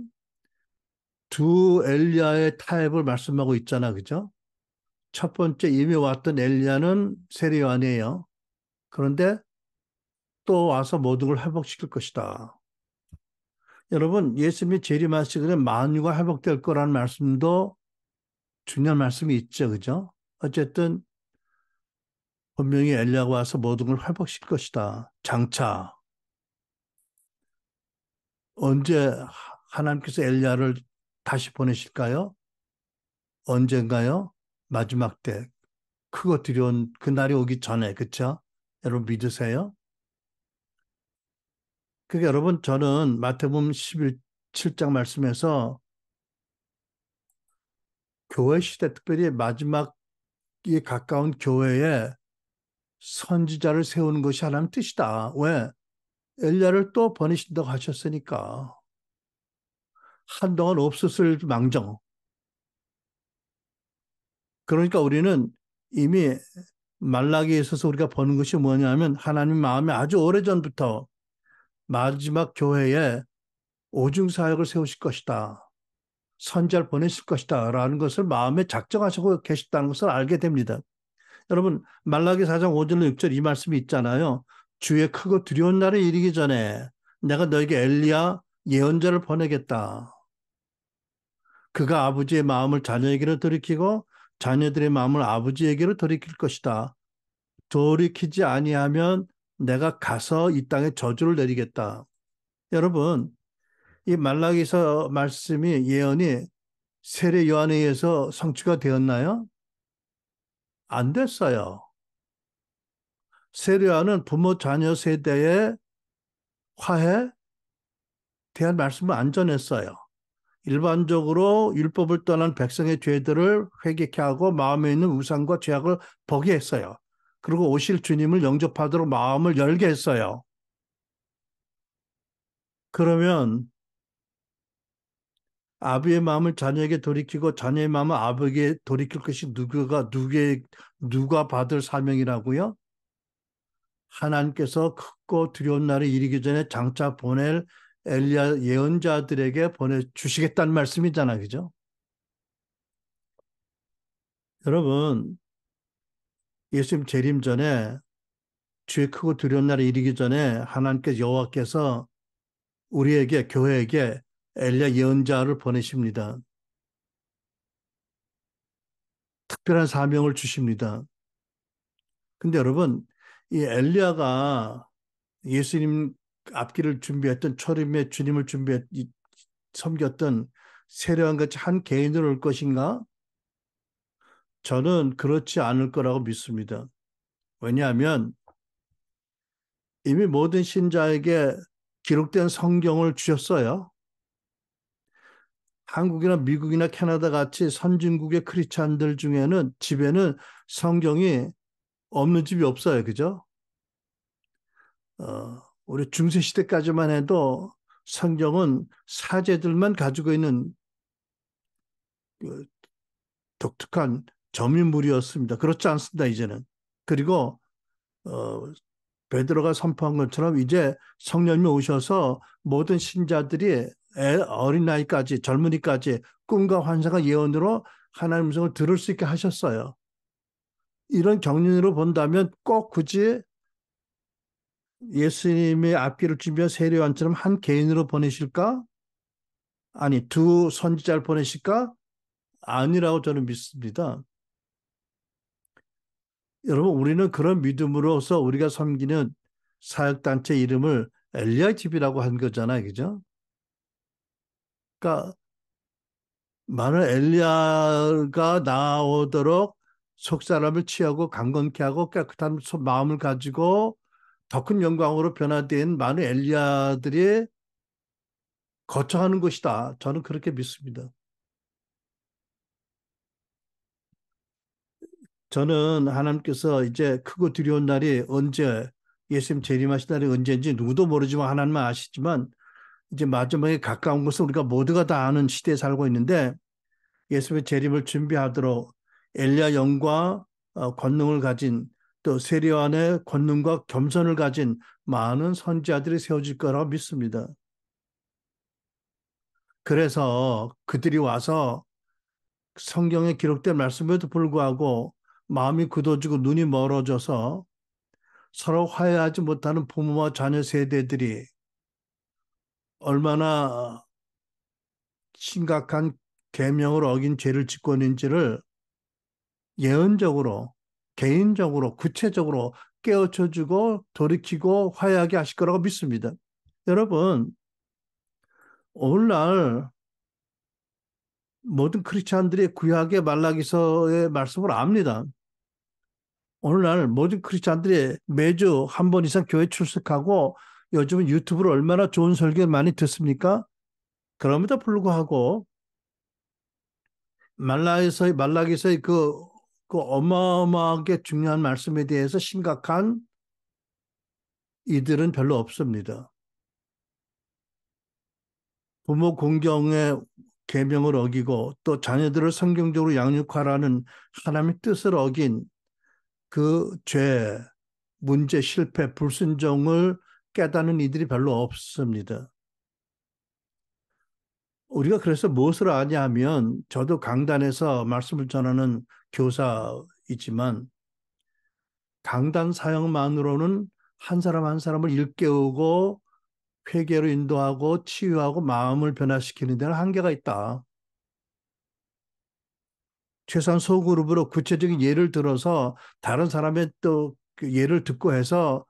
[SPEAKER 1] 두 엘리야의 타입을 말씀하고 있잖아. 그죠? 첫 번째 이미 왔던 엘리야는 세례 요한이에요. 그런데 또 와서 모든 걸 회복시킬 것이다. 여러분, 예수님이 재림하시기 전에 만유가 회복될 거라는 말씀도 중요한 말씀이 있죠. 그죠? 어쨌든 분명히 엘리야가 와서 모든 걸 회복시킬 것이다. 장차 언제 하나님께서 엘리야를 다시 보내실까요? 언젠가요? 마지막 때 크고 두려운 그날이 오기 전에 그쵸? 여러분 믿으세요? 그게 여러분 저는 마태복음 17장 말씀에서 교회 시대 특별히 마지막에 가까운 교회에 선지자를 세우는 것이 하나님 뜻이다. 왜? 엘리야를 또 보내신다고 하셨으니까. 한동안 없었을 망정. 그러니까 우리는 이미 말라기에 있어서 우리가 보는 것이 뭐냐면 하나님 마음에 아주 오래전부터 마지막 교회에 오중 사역을 세우실 것이다. 선지자를 보내실 것이다. 라는 것을 마음에 작정하시고 계셨다는 것을 알게 됩니다. 여러분 말라기 4장 5절 6절 이 말씀이 있잖아요. 주의 크고 두려운 날이 이르기 전에 내가 너에게 엘리야 예언자를 보내겠다. 그가 아버지의 마음을 자녀에게로 돌이키고 자녀들의 마음을 아버지에게로 돌이킬 것이다. 돌이키지 아니하면 내가 가서 이 땅에 저주를 내리겠다. 여러분, 이 말라기서 말씀이 예언이 세례 요한에 의해서 성취가 되었나요? 안 됐어요. 세례 요한은 부모 자녀 세대의 화해에 대한 말씀을 안 전했어요. 일반적으로 율법을 떠난 백성의 죄들을 회개케 하고 마음에 있는 우상과 죄악을 보게 했어요. 그리고 오실 주님을 영접하도록 마음을 열게 했어요. 그러면 아버지의 마음을 자녀에게 돌이키고 자녀의 마음을 아버지에게 돌이킬 것이 누가 받을 사명이라고요? 하나님께서 크고 두려운 날이 이르기 전에 장차 보낼 엘리야 예언자들에게 보내주시겠다는 말씀이잖아요. 그죠? 여러분, 예수님 재림 전에 주의 크고 두려운 날이 이르기 전에 하나님께서 여호와께서 우리에게 교회에게 엘리야 예언자를 보내십니다. 특별한 사명을 주십니다. 근데 여러분, 이 엘리야가 예수님 앞길을 준비했던 초림의 주님을 섬겼던 세례와 같이 한 개인으로 올 것인가? 저는 그렇지 않을 거라고 믿습니다. 왜냐하면 이미 모든 신자에게 기록된 성경을 주셨어요. 한국이나 미국이나 캐나다 같이 선진국의 크리스찬들 중에는 집에는 성경이 없는 집이 없어요. 그죠? 우리 중세 시대까지만 해도 성경은 사제들만 가지고 있는 그 독특한 점유물이었습니다. 그렇지 않습니다, 이제는. 그리고 어, 베드로가 선포한 것처럼 이제 성령님이 오셔서 모든 신자들이 어린아이까지 젊은이까지 꿈과 환상과 예언으로 하나님의 음성을 들을 수 있게 하셨어요. 이런 경륜으로 본다면 꼭 굳이 예수님의 앞길을 준비한 세례요한처럼 한 개인으로 보내실까? 아니, 두 선지자를 보내실까? 아니라고 저는 믿습니다. 여러분, 우리는 그런 믿음으로서 우리가 섬기는 사역단체 이름을 엘리야 집이라고 한 거잖아요. 그죠? 그러니까 많은 엘리야가 나오도록 속사람을 취하고 강건케 하고 깨끗한 마음을 가지고 더 큰 영광으로 변화된 많은 엘리야들이 거쳐가는 것이다. 저는 그렇게 믿습니다. 저는 하나님께서 이제 크고 두려운 날이 언제 예수님 재림하신 날이 언제인지 누구도 모르지만 하나님만 아시지만 이제 마지막에 가까운 것을 우리가 모두가 다 아는 시대에 살고 있는데 예수님의 재림을 준비하도록 엘리야 영과 권능을 가진 또 세례요한의 권능과 겸손을 가진 많은 선지자들이 세워질 거라고 믿습니다. 그래서 그들이 와서 성경에 기록된 말씀에도 불구하고 마음이 굳어지고 눈이 멀어져서 서로 화해하지 못하는 부모와 자녀 세대들이 얼마나 심각한 계명을 어긴 죄를 짓고 있는지를 예언적으로, 개인적으로, 구체적으로 깨우쳐주고 돌이키고 화해하게 하실 거라고 믿습니다. 여러분, 오늘날 모든 크리스찬들이 구약의 말라기서의 말씀을 압니다. 오늘날 모든 크리스찬들이 매주 한 번 이상 교회 출석하고 요즘은 유튜브로 얼마나 좋은 설교 많이 듣습니까? 그럼에도 불구하고 말라기서의 그 어마어마하게 중요한 말씀에 대해서 심각한 이들은 별로 없습니다. 부모 공경의 계명을 어기고 또 자녀들을 성경적으로 양육하라는 하나님의 뜻을 어긴 그 죄, 문제, 실패, 불순종을 깨닫는 이들이 별로 없습니다. 우리가 그래서 무엇을 아냐 하면 저도 강단에서 말씀을 전하는 교사이지만 강단 사역만으로는 한 사람 한 사람을 일깨우고 회개로 인도하고 치유하고 마음을 변화시키는 데는 한계가 있다. 최소한 소그룹으로 구체적인 예를 들어서 다른 사람의 또그 예를 듣고 해서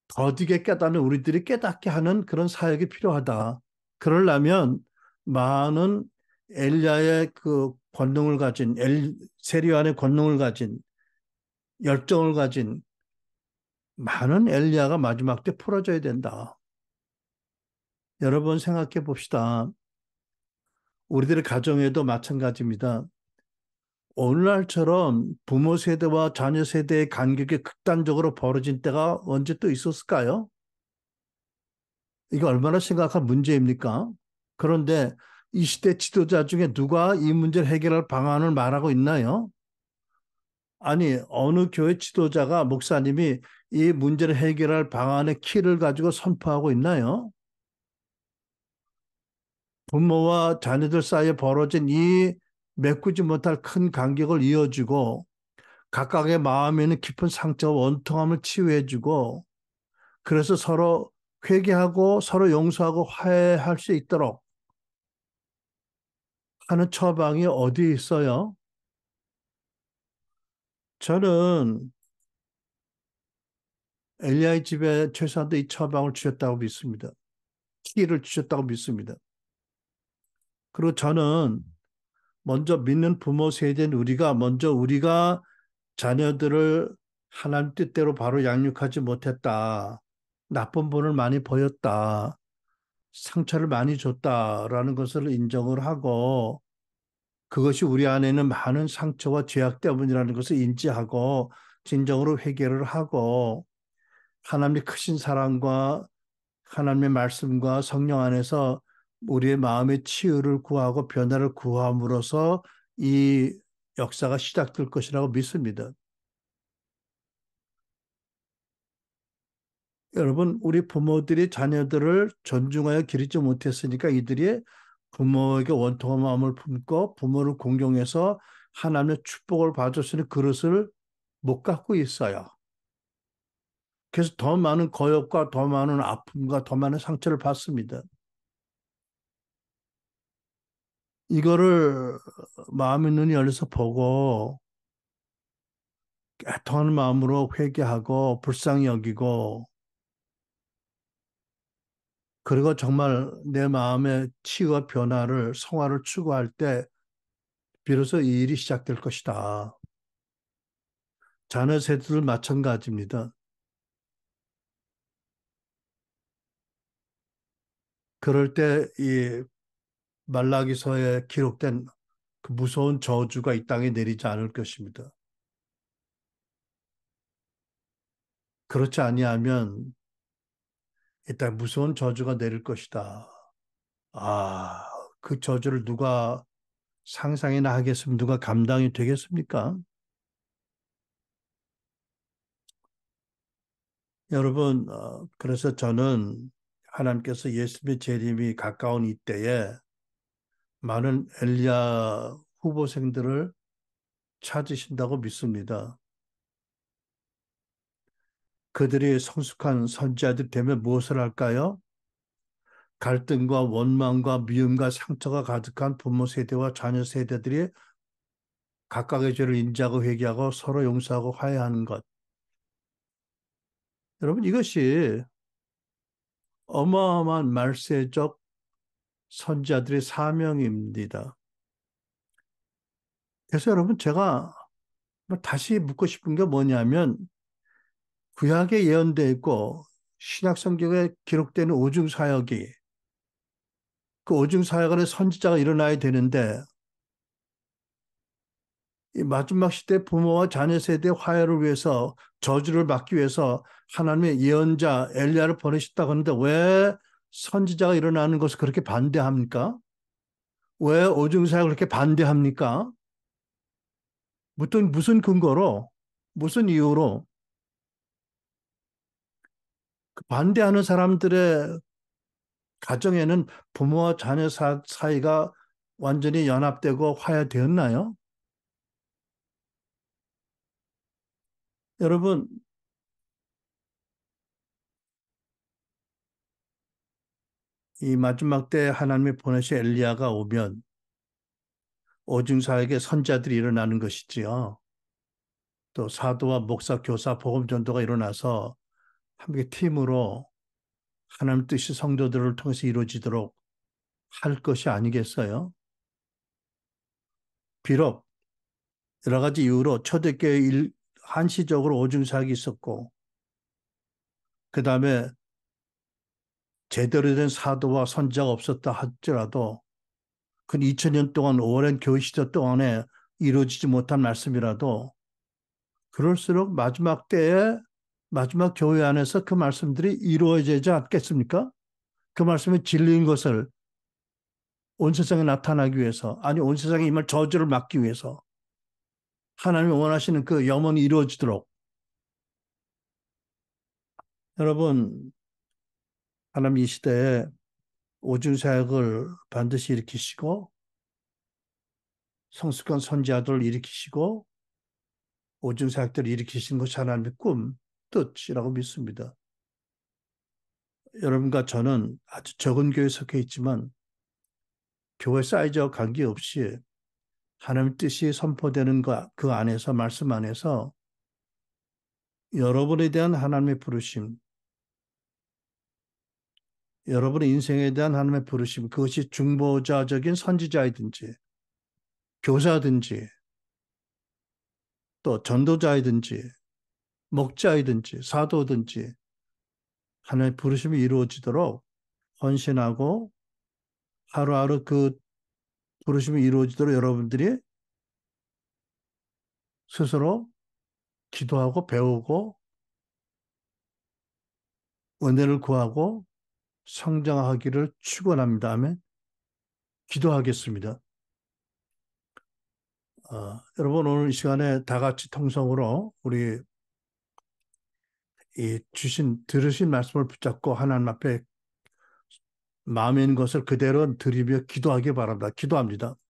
[SPEAKER 1] 더디게 깨닫는 우리들이 깨닫게 하는 그런 사역이 필요하다. 그러려면 많은 엘리야의 그 권능을 가진 세리안의 권능을 가진 열정을 가진 많은 엘리야가 마지막 때 풀어져야 된다. 여러분 생각해 봅시다. 우리들의 가정에도 마찬가지입니다. 오늘날처럼 부모 세대와 자녀 세대의 간격이 극단적으로 벌어진 때가 언제 또 있었을까요? 이게 얼마나 심각한 문제입니까? 그런데 이 시대 지도자 중에 누가 이 문제를 해결할 방안을 말하고 있나요? 아니, 어느 교회 지도자가, 목사님이 이 문제를 해결할 방안의 키를 가지고 선포하고 있나요? 부모와 자녀들 사이에 벌어진 이 메꾸지 못할 큰 간격을 이어주고 각각의 마음에 있는 깊은 상처와 원통함을 치유해주고 그래서 서로 회개하고 서로 용서하고 화해할 수 있도록 하는 처방이 어디 있어요? 저는 엘리야의 집에 최소한도 이 처방을 주셨다고 믿습니다. 키를 주셨다고 믿습니다. 그리고 저는 먼저 믿는 부모 세대인 우리가 자녀들을 하나님 뜻대로 바로 양육하지 못했다. 나쁜 본을 많이 보였다. 상처를 많이 줬다라는 것을 인정을 하고 그것이 우리 안에 있는 많은 상처와 죄악 때문이라는 것을 인지하고 진정으로 회개를 하고 하나님의 크신 사랑과 하나님의 말씀과 성령 안에서 우리의 마음의 치유를 구하고 변화를 구함으로써 이 역사가 시작될 것이라고 믿습니다. 여러분, 우리 부모들이 자녀들을 존중하여 기르지 못했으니까 이들이 부모에게 원통한 마음을 품고 부모를 공경해서 하나님의 축복을 받을 수 있는 그릇을 못 갖고 있어요. 그래서 더 많은 거역과 더 많은 아픔과 더 많은 상처를 받습니다. 이거를 마음의 눈이 열려서 보고 애통하는 마음으로 회개하고 불쌍히 여기고 그리고 정말 내 마음의 치유와 변화를 성화를 추구할 때 비로소 이 일이 시작될 것이다. 자녀 세대도 마찬가지입니다. 그럴 때 이 말라기서에 기록된 그 무서운 저주가 이 땅에 내리지 않을 것입니다. 그렇지 아니하면 이 땅에 무서운 저주가 내릴 것이다. 아, 그 저주를 누가 상상이나 하겠으면 누가 감당이 되겠습니까? 여러분, 그래서 저는 하나님께서 예수님의 재림이 가까운 이때에 많은 엘리야 후보생들을 찾으신다고 믿습니다. 그들이 성숙한 선지자들 되면 무엇을 할까요? 갈등과 원망과 미움과 상처가 가득한 부모 세대와 자녀 세대들이 각각의 죄를 인지하고 회개하고 서로 용서하고 화해하는 것. 여러분, 이것이 어마어마한 말세적 선지자들의 사명입니다. 그래서 여러분, 제가 다시 묻고 싶은 게 뭐냐면 구약에 예언되어 있고 신약 성경에 기록되는 오중 사역이 그 오중 사역 안에 선지자가 일어나야 되는데 이 마지막 시대 부모와 자녀 세대 화해를 위해서 저주를 막기 위해서 하나님의 예언자 엘리야를 보내셨다고 하는데 왜 선지자가 일어나는 것을 그렇게 반대합니까? 왜 오중 사역을 그렇게 반대합니까? 무슨 근거로 무슨 이유로 그 반대하는 사람들의 가정에는 부모와 자녀 사이가 완전히 연합되고 화해되었나요? 여러분, 이 마지막 때 하나님이 보내신 엘리야가 오면 오중사에게 선자들이 일어나는 것이지요. 또 사도와 목사, 교사, 복음 전도가 일어나서 함께 팀으로 하나님 뜻이 성도들을 통해서 이루어지도록 할 것이 아니겠어요? 비록 여러 가지 이유로 초대교회 한시적으로 오중사역이 있었고 그 다음에 제대로 된 사도와 선자가 없었다 할지라도 그 2000년 동안 오랜 교회 시대 동안에 이루어지지 못한 말씀이라도 그럴수록 마지막 때에 마지막 교회 안에서 그 말씀들이 이루어지지 않겠습니까? 그 말씀이 진리인 것을 온 세상에 나타나기 위해서, 아니 온 세상에 임할 저주를 막기 위해서 하나님이 원하시는 그 염원이 이루어지도록 여러분 하나님 이 시대에 오중 사역을 반드시 일으키시고 성숙한 선지자들을 일으키시고 오중 사역들을 일으키시는 것이 하나님의 꿈, 뜻이라고 믿습니다. 여러분과 저는 아주 적은 교회에 속해 있지만 교회 사이즈와 관계없이 하나님의 뜻이 선포되는 그 안에서 말씀 안에서 여러분에 대한 하나님의 부르심, 여러분의 인생에 대한 하나님의 부르심, 그것이 중보자적인 선지자이든지 교사든지 또 전도자이든지 목자이든지 사도든지 하나님의 부르심이 이루어지도록 헌신하고 하루하루 그 부르심이 이루어지도록 여러분들이 스스로 기도하고 배우고 은혜를 구하고 성장하기를 축원합니다. 아멘. 기도하겠습니다. 여러분 오늘 이 시간에 다 같이 통성으로 우리 이 들으신 말씀을 붙잡고 하나님 앞에 마음에 있는 것을 그대로 드리며 기도하기 바랍니다. 기도합니다.